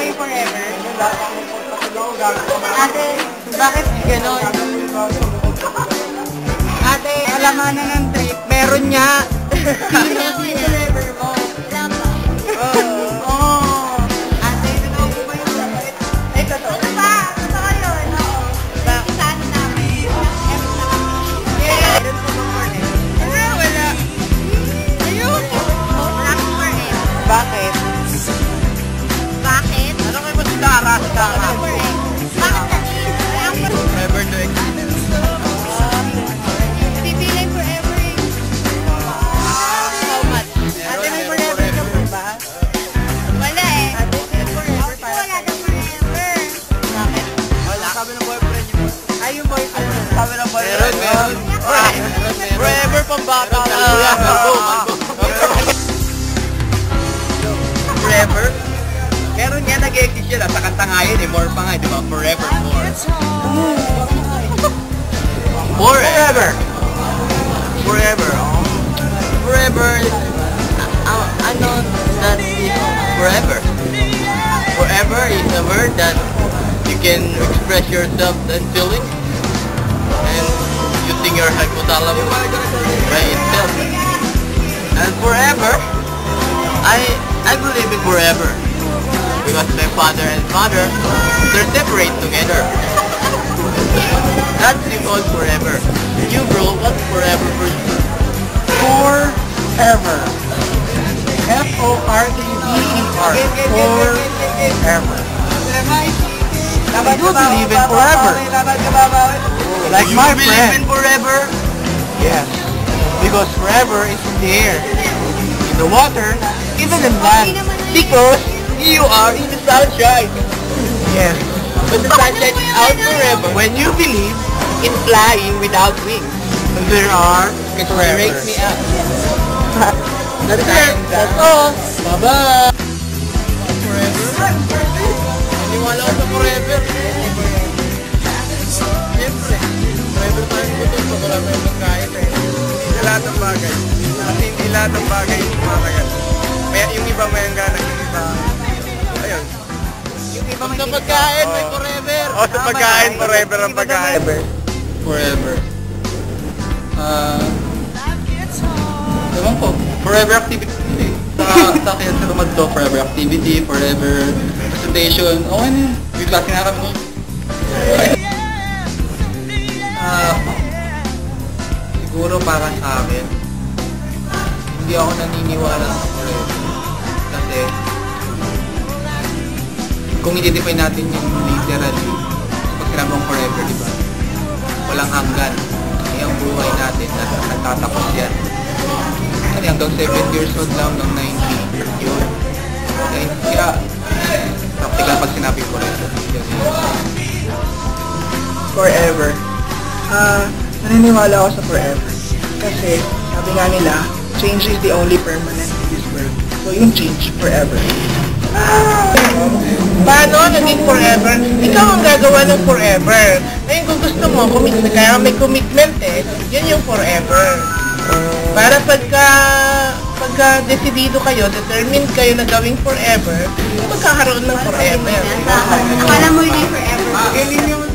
yung forever? Ate, bakit gano'n? Ate, alamanan ng trip, meron niya. Sino yung forever mo? Ate, totoo po ba yung bakit? Ay, totoo. Totoo yun. Isaan namin. Meron po bang forever? Wala. Ayun. Wala akong forever. Bakit? Bakit? Ano kayo ba si Dara? Bakit kasi? Forever to exist. Pipilay forever eh. How much? Ate, may forever ka po ba? Wala eh. Ate, may forever pa. Wala na forever. Bakit? Wala. Sabi ng boyfriend niyo. Ay, yung boyfriend. Sabi ng boyfriend. Meron. Forever pambata ka. Forever? Meron nga nag-exist yun. Sa kanta nga yun eh. More pa nga. Di ba? Forever more. Forever. Forever. Forever. Ano? That is forever. Forever is a word that you can express yourself and feelings. And using your hypothalamus by itself. And forever, I believe in forever. Because my father and mother, they're separate together. That's called forever. You bro, what's forever for you? Forever. F-O-R-E-V-E-R. Forever. I do believe in forever. Like You my believe friend. in forever? Yes. Because forever is in the air, in the water, even in land. Because you are in the sunshine. Yes. But the sunshine is out forever. When you believe, In flying without wings. there are It forever. makes me up. That's it. That's all. Bye-bye. Forever? Naniwala ko sa forever. Siyempre. Forever tayo gutom pag wala tayong pagkain eh. Hindi lahat ng bagay. Kasi hindi lahat ng bagay matagal. Kaya yung iba may hangganan, yung iba... Ayun. Yung iba Sa pagkain, may forever. Oh, sa pagkain, forever ang pagkain. Forever. Ewan ko. Forever activity. Sa akin sa rumad to, forever activity, forever presentation. Okay na yun. Yung klase nga kami nun. Siguro para sa akin, hindi ako naniniwala sa forever. Kasi, kung i-define natin yung literally, pag sinabang forever, di ba? Walang hanggan. Ang buhay natin, nagtatapos yan. Kasi hanggang 7 years old lang, hanggang 90, yun. Kaya, practical pag sinabi forever. Forever. Naniniwala ako sa forever. Kasi, sabi nga nila, change is the only permanent in this world. So, yung change forever. Paano naging forever? Ikaw ang gagawa ng forever. Ngayon kung gusto mo, kaya may commitment eh, yun yung forever. Para pagka decidido kayo, determined kayo na gawing forever, magkakaroon ng forever. Akala mo yun yung forever. Galing yung